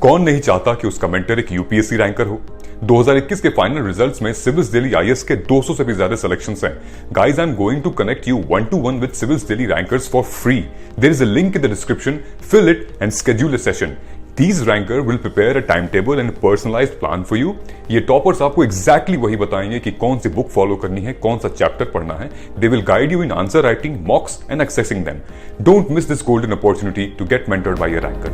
कौन नहीं चाहता कि उसका मेंटर एक यूपीएससी रैंकर हो। 2021 के फाइनल रिजल्ट्स में सिविल्स दिल्ली आईएएस के 200 से भी ज्यादा सिलेक्शंस हैं। Guys, I am going to connect you 1-to-1 with Civils Delhi rankers for free. There is a link in the description, fill it and schedule a session. These ranker will prepare a timetable and a personalized plan for you. ये toppers आपको exactly वही बताएंगे कि कौन सी book follow करनी है, कौन सा चैप्टर पढ़ना है. They will guide you in answer writing, mocks and accessing them. Don't miss this golden opportunity to get mentored by a ranker.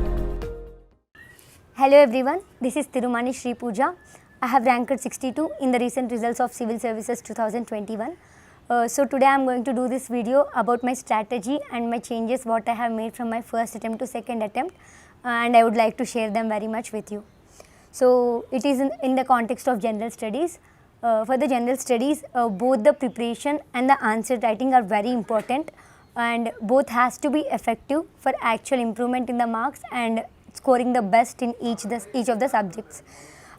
Hello everyone, this is Tirumani Sri Pooja. I have ranked 62 in the recent results of Civil Services 2021. So today I am going to do this video about my strategy and my changes what I have made from my first attempt to second attempt. And I would like to share them very much with you. So it is in the context of general studies. For the general studies, both the preparation and the answer writing are very important, and both has to be effective for actual improvement in the marks and scoring the best in each of the subjects.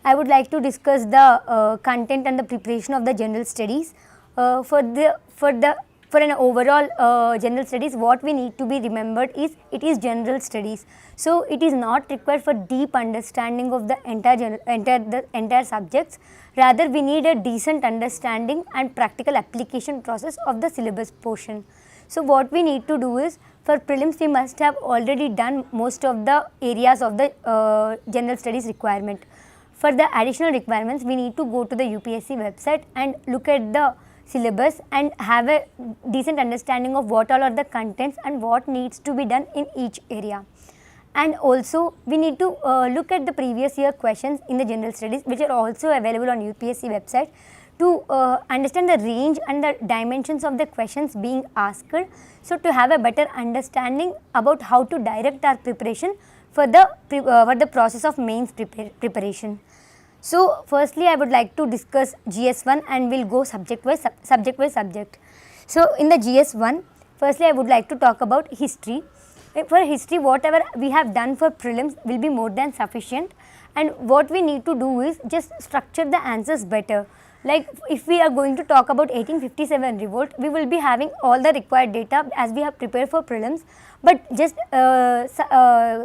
I would like to discuss the content and the preparation of the general studies. For an overall general studies, what we need to be remembered is it is general studies. So it is not required for deep understanding of the entire subjects. Rather, we need a decent understanding and practical application process of the syllabus portion. So what we need to do is, for prelims we must have already done most of the areas of the general studies requirement. For the additional requirements, we need to go to the UPSC website and look at the syllabus and have a decent understanding of what all are the contents and what needs to be done in each area. And also we need to look at the previous year questions in the general studies, which are also available on UPSC website, to understand the range and the dimensions of the questions being asked, so to have a better understanding about how to direct our preparation for the process of mains preparation. So firstly, I would like to discuss GS1 and we'll go subject by subject. So in the GS1, firstly I would like to talk about history. For history, whatever we have done for prelims will be more than sufficient, and what we need to do is just structure the answers better. Like if we are going to talk about 1857 revolt, we will be having all the required data as we have prepared for prelims, but just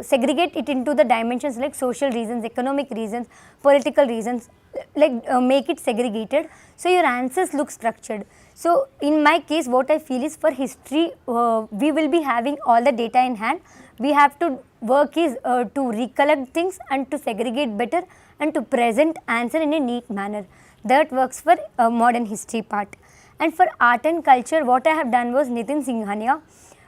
segregate it into the dimensions like social reasons, economic reasons, political reasons, like make it segregated so your answers look structured. So in my case, what I feel is, for history we will be having all the data in hand. We have to work is to recollect things and to segregate better and to present answer in a neat manner. That works for modern history part. And for art and culture, what I have done was Nitin Singhania.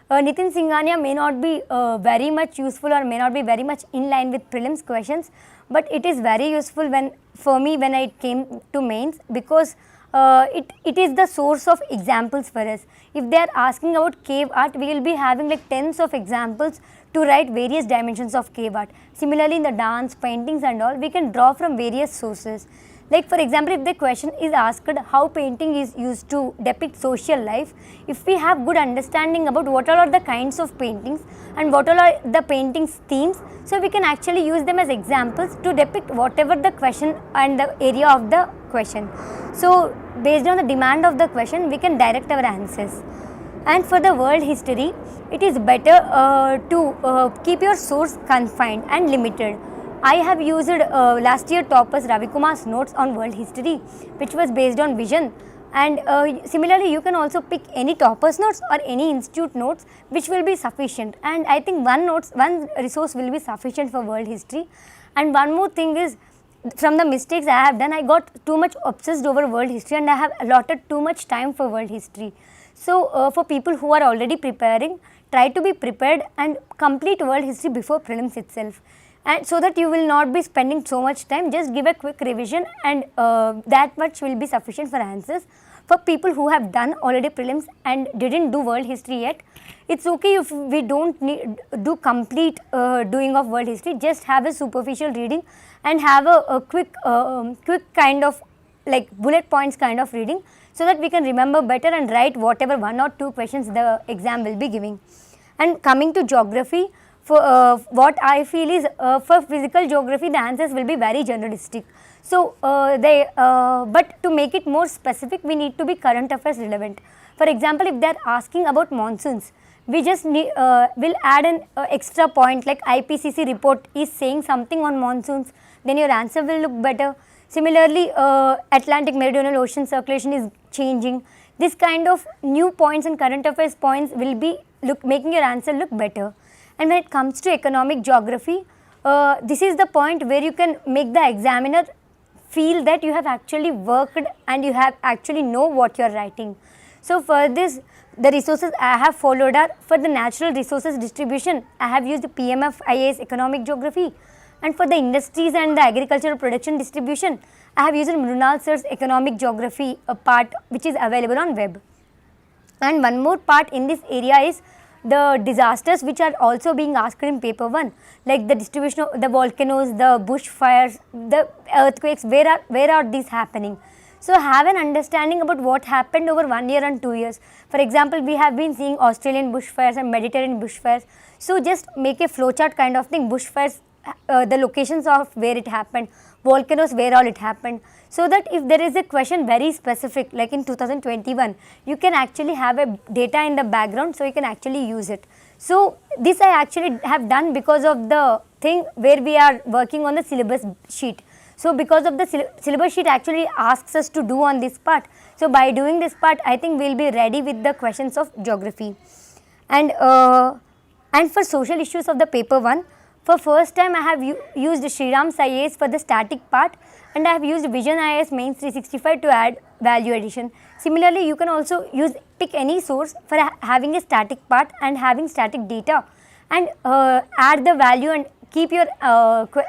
Nitin Singhania may not be very much useful or may not be very much in line with prelims questions, but it is very useful for me when it came to mains, because it is the source of examples for us. If they are asking about cave art, we will be having like tens of examples to write various dimensions of cave art. Similarly, in the dance, paintings and all, we can draw from various sources. Like for example, if the question is asked how painting is used to depict social life, if we have good understanding about what all are the kinds of paintings and what all are the paintings themes, so we can actually use them as examples to depict whatever the question and the area of the question. So based on the demand of the question, we can direct our answers. And for the world history, it is better to keep your source confined and limited. I have used last year toppers Ravi Kumar's notes on world history, which was based on vision, and similarly you can also pick any toppers notes or any institute notes, which will be sufficient. And I think one resource will be sufficient for world history. And one more thing is, from the mistakes I have done, I got too much obsessed over world history and I have allotted too much time for world history. So for people who are already preparing, try to be prepared and complete world history before prelims itself. And so that you will not be spending so much time, just give a quick revision and that much will be sufficient for answers. For people who have done already prelims and didn't do world history yet, it's okay if we don't do complete doing of world history, just have a superficial reading and have a quick kind of like bullet points kind of reading, so that we can remember better and write whatever 1 or 2 questions the exam will be giving. And coming to geography, for what I feel is, for physical geography the answers will be very generalistic. So but to make it more specific, we need to be current affairs relevant. For example, if they are asking about monsoons, we just need, will add an extra point like IPCC report is saying something on monsoons, then your answer will look better. Similarly, Atlantic Meridional Ocean circulation is changing. This kind of new points and current affairs points will be making your answer look better. And when it comes to economic geography, this is the point where you can make the examiner feel that you have actually worked and you have actually know what you are writing. So for this, the resources I have followed are, for the natural resources distribution, I have used PMF IAS Economic Geography, and for the industries and the agricultural production distribution, I have used Mrunal sir's Economic Geography part, which is available on web. And one more part in this area is the disasters which are also being asked in paper 1, like the distribution of the volcanoes, the bushfires, the earthquakes, where are these happening. So have an understanding about what happened over 1 year and 2 years. For example, we have been seeing Australian bushfires and Mediterranean bushfires. So just make a flowchart kind of thing, bushfires, the locations of where it happened, volcanoes, where all it happened. So that if there is a question very specific, like in 2021, you can actually have a data in the background, so you can actually use it. So this I actually have done because of the thing where we are working on the syllabus sheet. So because of the syllabus sheet actually asks us to do on this part. So by doing this part, I think we will be ready with the questions of geography. And for social issues of the paper 1, for first time I have used Shriram's IAS for the static part, and I have used Vision IAS Mains 365 to add value addition. Similarly, you can also pick any source for having a static part and having static data, and add the value and keep your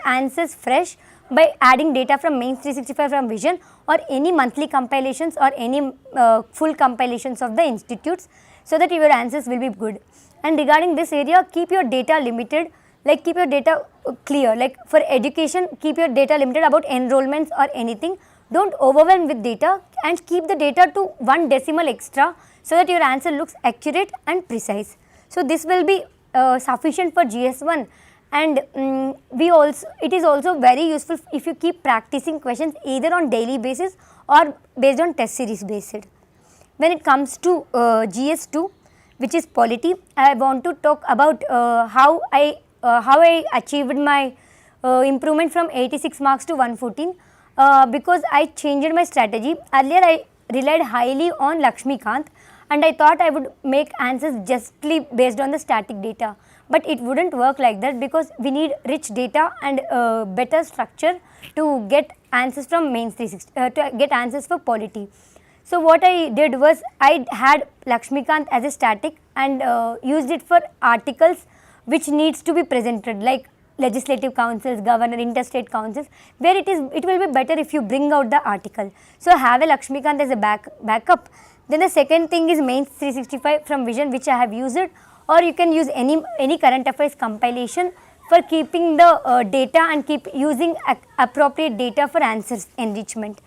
answers fresh by adding data from Mains 365 from Vision, or any monthly compilations or any full compilations of the institutes, so that your answers will be good. And regarding this area, keep your data limited, like keep your data clear, like for education, keep your data limited about enrollments or anything. Don't overwhelm with data, and keep the data to 1 decimal extra, so that your answer looks accurate and precise. So this will be sufficient for GS1. And it is also very useful if you keep practicing questions either on daily basis or based on test series basis. When it comes to GS2, which is Polity, I want to talk about how I achieved my improvement from 86 marks to 114, because I changed my strategy. Earlier I relied highly on Lakshmikant, and I thought I would make answers justly based on the static data. But it wouldn't work like that, because we need rich data and better structure to get answers from Mains 360, to get answers for Polity. So what I did was, I had Lakshmikant as a static and used it for articles which needs to be presented, like legislative councils, governor, interstate councils, where it will be better if you bring out the article. So have a Lakshmikant as a backup. Then the second thing is Mains 365 from Vision, which I have used it, or you can use any current affairs compilation for keeping the data and keep using appropriate data for answers enrichment.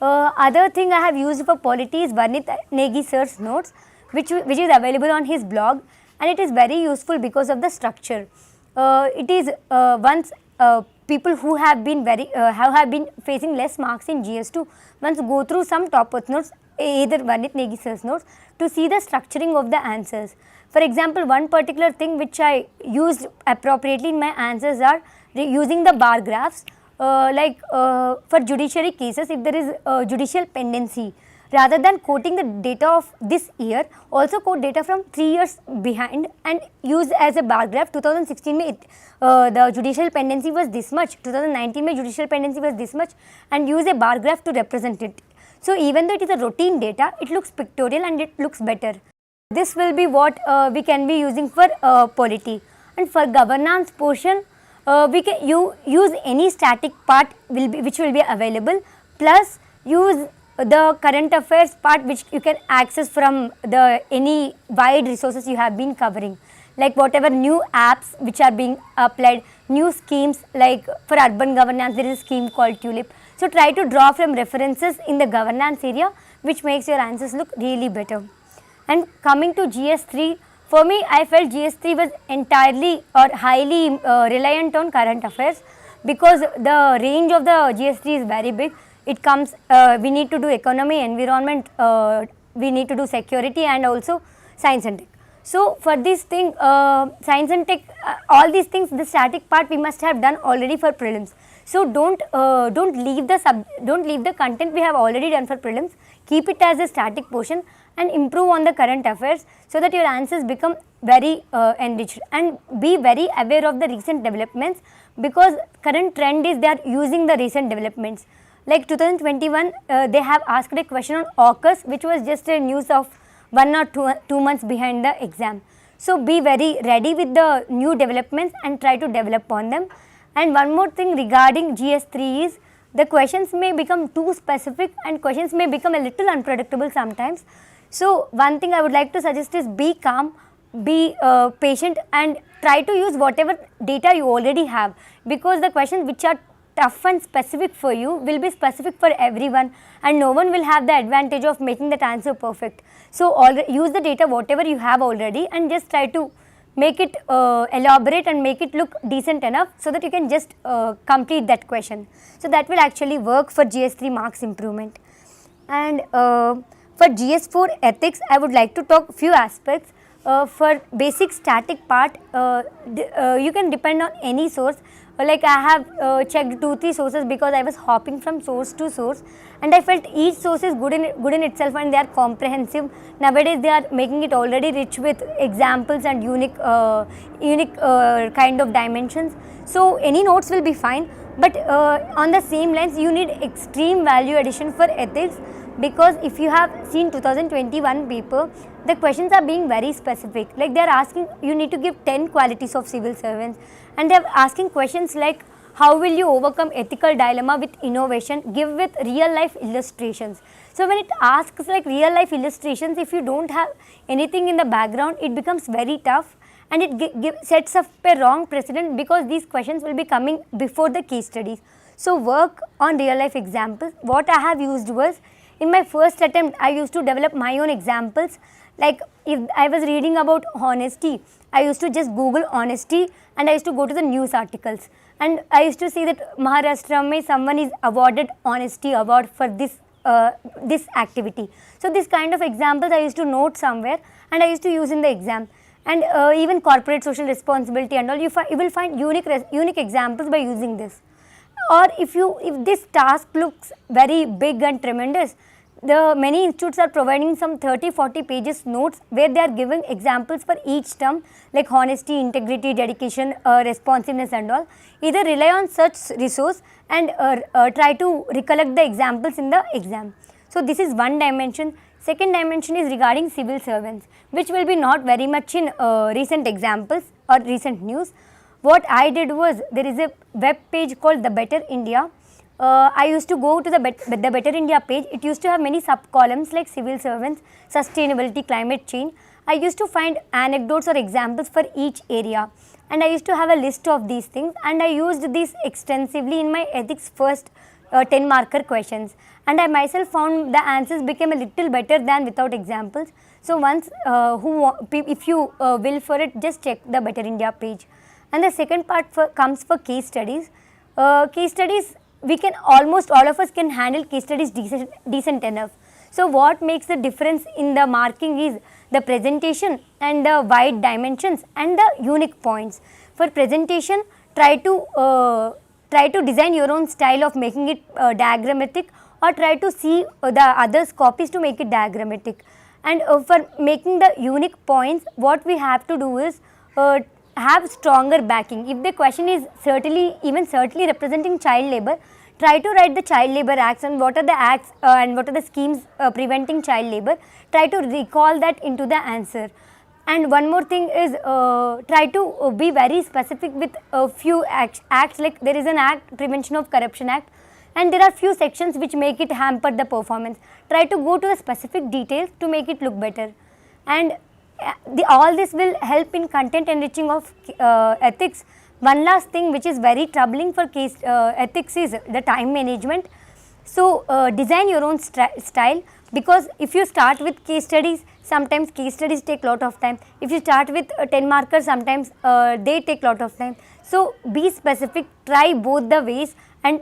Other thing I have used for Polity is Varnit Negi sir's notes, which is available on his blog, and it is very useful because of the structure. It is once people who have been facing less marks in GS2 once go through some top-earth notes, either Varnit Negi sir's notes, to see the structuring of the answers. For example, one particular thing which I used appropriately in my answers are using the bar graphs, for judiciary cases, if there is judicial pendency, rather than quoting the data of this year, also quote data from 3 years behind and use as a bar graph. 2016 mein the judicial pendency was this much, 2019 mein judicial pendency was this much, and use a bar graph to represent it. So even though it is a routine data, it looks pictorial and it looks better. This will be what we can be using for Polity. And for governance portion, we can use any static part which will be available, plus use the current affairs part which you can access from any wide resources you have been covering, like whatever new apps which are being applied, new schemes, like for urban governance there is a scheme called Tulip. So try to draw from references in the governance area, which makes your answers look really better. And coming to GS3, for me I felt GS3 was entirely or highly reliant on current affairs, because the range of the GS3 is very big. It comes, we need to do economy, environment, we need to do security and also science and tech. So for this thing, science and tech, all these things, the static part we must have done already for prelims. So don't leave the content we have already done for prelims. Keep it as a static portion and improve on the current affairs, so that your answers become very enriched, and be very aware of the recent developments, because current trend is they are using the recent developments. Like 2021, they have asked a question on AUKUS, which was just a news of 1 or 2 months behind the exam. So be very ready with the new developments and try to develop on them. And one more thing regarding GS3 is, the questions may become too specific and questions may become a little unpredictable sometimes. So one thing I would like to suggest is be calm, be patient, and try to use whatever data you already have, because the questions which are tough and specific for you will be specific for everyone, and no one will have the advantage of making that answer perfect. So use the data whatever you have already and just try to make it elaborate and make it look decent enough, so that you can just complete that question. So that will actually work for GS3 marks improvement. And for GS4 ethics, I would like to talk few aspects. For basic static part, you can depend on any source. Like I have checked 2-3 sources, because I was hopping from source to source, and I felt each source is good in itself, and they are comprehensive. Nowadays they are making it already rich with examples and unique kind of dimensions. So any notes will be fine, but on the same lines you need extreme value addition for ethics, because if you have seen 2021 paper, the questions are being very specific. Like they are asking, you need to give 10 qualities of civil servants, and they are asking questions like, how will you overcome ethical dilemma with innovation, give with real life illustrations. So when it asks like real life illustrations, if you don't have anything in the background, it becomes very tough, and it sets up a wrong precedent, because these questions will be coming before the case studies. So work on real life examples. What I have used was, in my first attempt, I used to develop my own examples. Like if I was reading about honesty, I used to just Google honesty, and I used to go to the news articles, and I used to see that Maharashtra mein someone is awarded honesty award for this activity. So this kind of examples I used to note somewhere, and I used to use in the exam. And even corporate social responsibility and all, you will find unique examples by using this. Or if this task looks very big and tremendous, the many institutes are providing some 30-40 pages notes, where they are giving examples for each term, like honesty, integrity, dedication, responsiveness and all. Either rely on such resource and try to recollect the examples in the exam. So this is one dimension. Second dimension is regarding civil servants, which will be not very much in recent examples or recent news. What I did was, there is a web page called The Better India. I used to go to the Better India page. It used to have many sub-columns like civil servants, sustainability, climate change. I used to find anecdotes or examples for each area, and I used to have a list of these things, and I used these extensively in my ethics first 10 marker questions, and I myself found the answers became a little better than without examples. So once if you will for it, just check the Better India page. And the second part comes for case studies. Case studies, we can almost all of us can handle case studies decent enough. So what makes the difference in the marking is the presentation and the wide dimensions and the unique points. For presentation, try to design your own style of making it diagrammatic, or try to see the others' copies to make it diagrammatic. And for making the unique points, what we have to do is have stronger backing. If the question is certainly representing child labor, try to write the child labor acts and what are the acts and what are the schemes preventing child labor. Try to recall that into the answer. And one more thing is, try to be very specific with a few acts, like there is an act, Prevention of Corruption Act, and there are few sections which make it hamper the performance. Try to go to the specific details to make it look better. And all this will help in content enriching of ethics. One last thing which is very troubling for case ethics is the time management. So design your own style, because if you start with case studies, sometimes case studies take lot of time. If you start with 10 markers, sometimes they take lot of time. So be specific, try both the ways, and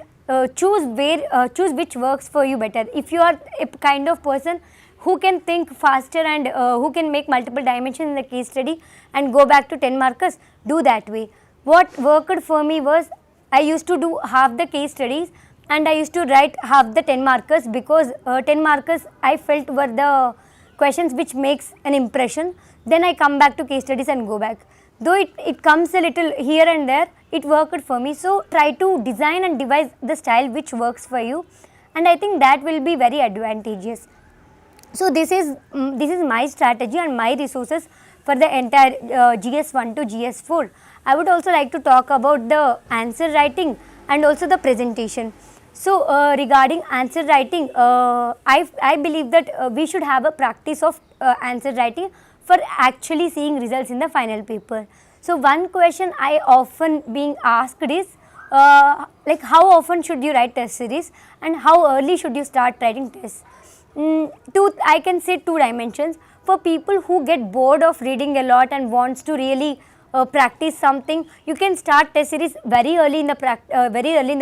choose which works for you better. If you are a kind of person who can think faster and who can make multiple dimensions in the case study and go back to 10 markers, do that way. What worked for me was I used to do half the case studies and I used to write half the 10 markers, because 10 markers I felt were the questions which makes an impression. Then I come back to case studies and go back. Though it comes a little here and there, it worked for me. So try to design and devise the style which works for you, and I think that will be very advantageous. So this is my strategy and my resources for the entire GS1 to GS4. I would also like to talk about the answer writing and also the presentation. So regarding answer writing, I believe that we should have a practice of answer writing for actually seeing results in the final paper. So one question I often being asked is like how often should you write test series and how early should you start writing tests? I can say two dimensions. For people who get bored of reading a lot and wants to really practice something, you can start test series very early in the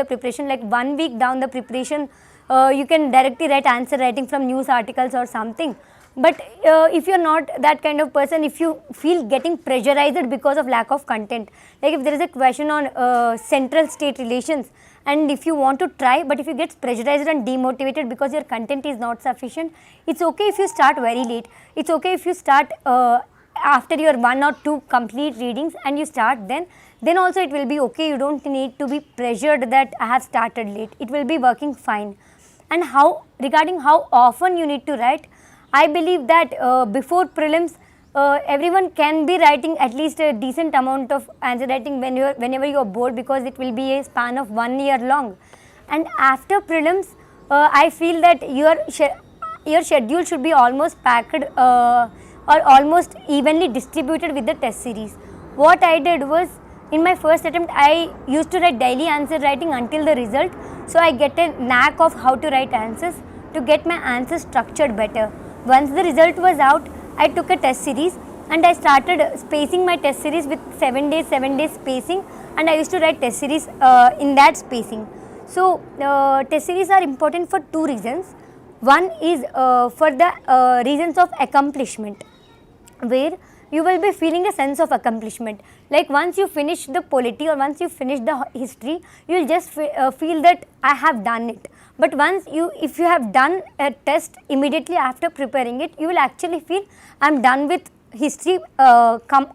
preparation, like 1 week down the preparation. You can directly write answer writing from news articles or something. But if you are not that kind of person, if you feel getting pressurized because of lack of content, like if there is a question on central state relations and if you want to try, but if you get pressurized and demotivated because your content is not sufficient, it's okay if you start very late. It's okay if you start after your 1 or 2 complete readings and you start then also it will be okay. You don't need to be pressured that I have started late. It will be working fine. And regarding how often you need to write, I believe that before prelims, everyone can be writing at least a decent amount of answer writing whenever you are bored, because it will be a span of 1 year long. And after prelims, I feel that your schedule should be almost packed or almost evenly distributed with the test series. What I did was, in my first attempt, I used to write daily answer writing until the result, so I get a knack of how to write answers to get my answers structured better. Once the result was out, I took a test series and I started spacing my test series with 7 days spacing, and I used to write test series in that spacing. So test series are important for 2 reasons. One is for the reasons of accomplishment, where you will be feeling a sense of accomplishment. Like once you finish the polity or once you finish the history, you will just feel that I have done it. But if you have done a test immediately after preparing it, you will actually feel I am done with history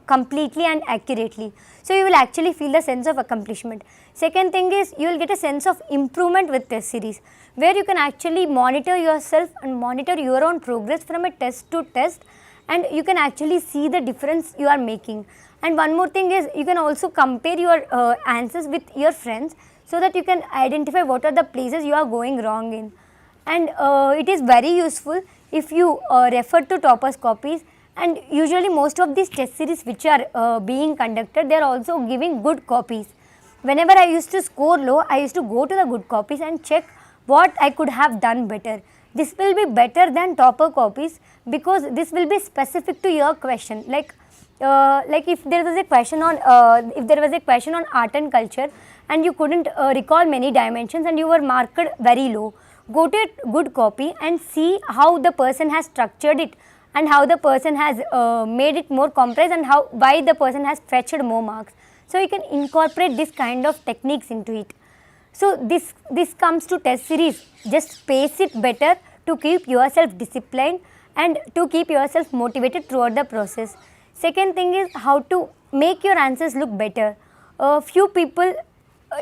completely and accurately. So you will actually feel the sense of accomplishment. Second thing is, you will get a sense of improvement with test series, where you can actually monitor yourself and monitor your own progress from a test to test, and you can actually see the difference you are making. And one more thing is, you can also compare your answers with your friends, so that you can identify what are the places you are going wrong in. And it is very useful if you refer to toppers copies, and usually most of these test series which are being conducted, they are also giving good copies. Whenever I used to score low, I used to go to the good copies and check what I could have done better. This will be better than topper copies, because this will be specific to your question. Like if there was a question on art and culture and you couldn't recall many dimensions and you were marked very low, go to a good copy and see how the person has structured it and how the person has made it more complex and why the person has fetched more marks. So you can incorporate this kind of techniques into it. So this comes to test series. Just space it better to keep yourself disciplined and to keep yourself motivated throughout the process. Second thing is how to make your answers look better. Few people,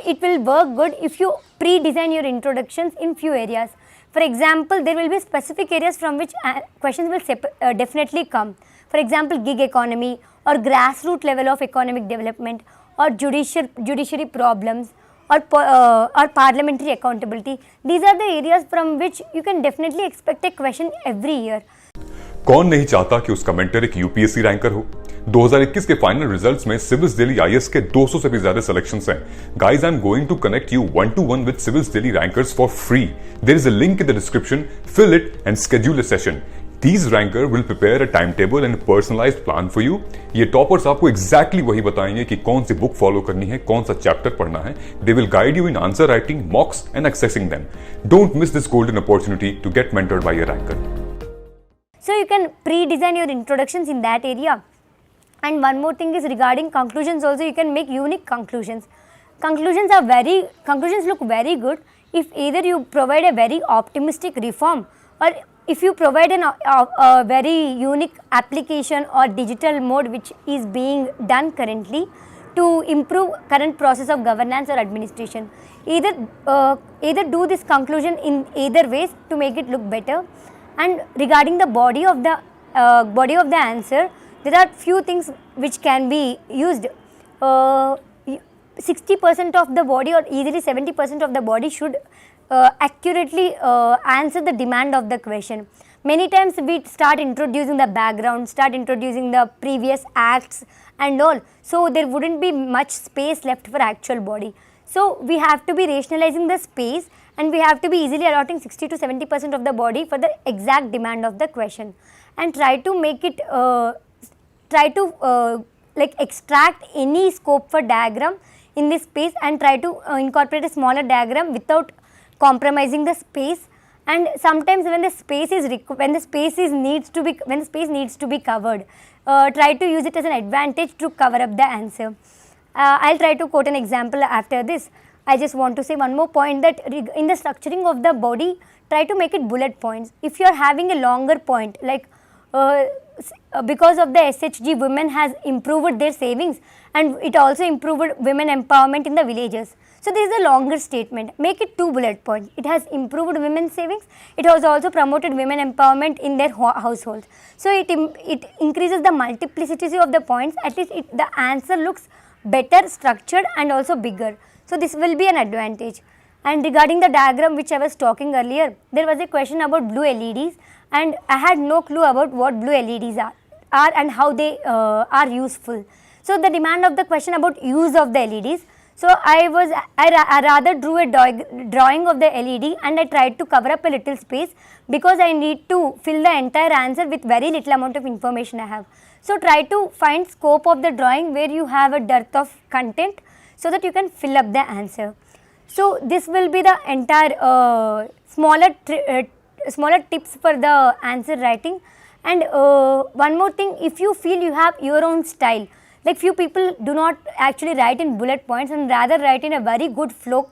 it will work good if you pre-design your introductions in few areas. For example, there will be specific areas from which questions will definitely come. For example, gig economy or grassroots level of economic development or judiciary problems or parliamentary accountability. These are the areas from which you can definitely expect a question every year. कौन नहीं चाहता कि उसका mentor एक UPSC ranker हो? 2021 के final results में Civils Delhi IAS के 200 से भी ज्यादा सिलेक्शंस हैं. Guys, I'm going to connect you 1-to-1 with Civils Delhi rankers for free. There is a link in the description. Fill it and schedule a session. These ranker will prepare a timetable and a personalized plan for you. ये toppers आपको exactly वही बताएंगे कि कौन सी book follow करनी है, कौन सा चैप्टर पढ़ना है. They will guide you in answer writing, mocks and accessing them. Don't miss this golden opportunity to get mentored by a ranker. So you can pre-design your introductions in that area. And one more thing is regarding conclusions also, you can make unique conclusions. Conclusions look very good if either you provide a very optimistic reform, or if you provide a very unique application or digital mode which is being done currently to improve current process of governance or administration. Either do this conclusion in either ways to make it look better. And regarding the body of the answer, there are few things which can be used. 60% of the body or easily 70% of the body should accurately answer the demand of the question. Many times we start introducing the background, start introducing the previous acts and all, so there wouldn't be much space left for actual body. So we have to be rationalizing the space, and we have to be easily allotting 60 to 70% of the body for the exact demand of the question, and try to make it like extract any scope for diagram in this space, and try to incorporate a smaller diagram without compromising the space. And sometimes when the space needs to be covered, try to use it as an advantage to cover up the answer. I'll try to quote an example after this. I just want to say one more point, that in the structuring of the body, try to make it bullet points. If you are having a longer point, like because of the SHG, women has improved their savings, and it also improved women empowerment in the villages. So this is a longer statement. Make it 2 bullet points. It has improved women's savings. It has also promoted women empowerment in their households. So it increases the multiplicity of the points. At least the answer looks better structured and also bigger. So this will be an advantage. And regarding the diagram which I was talking earlier, there was a question about blue LEDs, and I had no clue about what blue LEDs are and how they are useful. So the demand of the question about use of the LEDs. So I rather drew a drawing of the LED, and I tried to cover up a little space because I need to fill the entire answer with very little amount of information I have. So try to find scope of the drawing where you have a dearth of content, so that you can fill up the answer. So this will be the entire smaller tips for the answer writing. And one more thing, if you feel you have your own style, like few people do not actually write in bullet points and rather write in a very good flow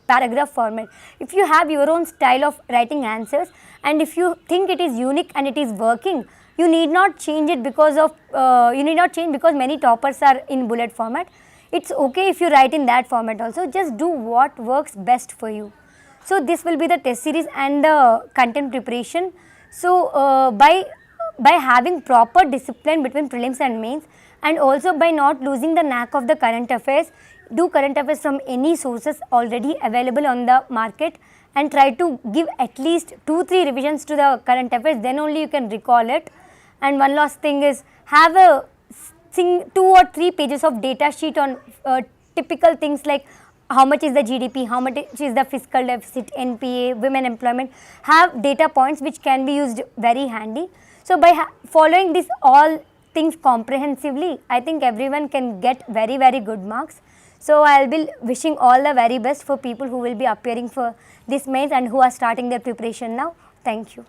paragraph format. If you have your own style of writing answers, and if you think it is unique and it is working, you need not change it because many toppers are in bullet format. It's okay if you write in that format also. Just do what works best for you. So this will be the test series and the content preparation. So by having proper discipline between prelims and mains, and also by not losing the knack of the current affairs, do current affairs from any sources already available on the market, and try to give at least 2-3 revisions to the current affairs, then only you can recall it. And one last thing is, have a 2 or 3 pages of data sheet on typical things like how much is the GDP, how much is the fiscal deficit, NPA, women employment. Have data points which can be used very handy. So by following this all things comprehensively, I think everyone can get very, very good marks. So I will be wishing all the very best for people who will be appearing for this mains and who are starting their preparation now. Thank you.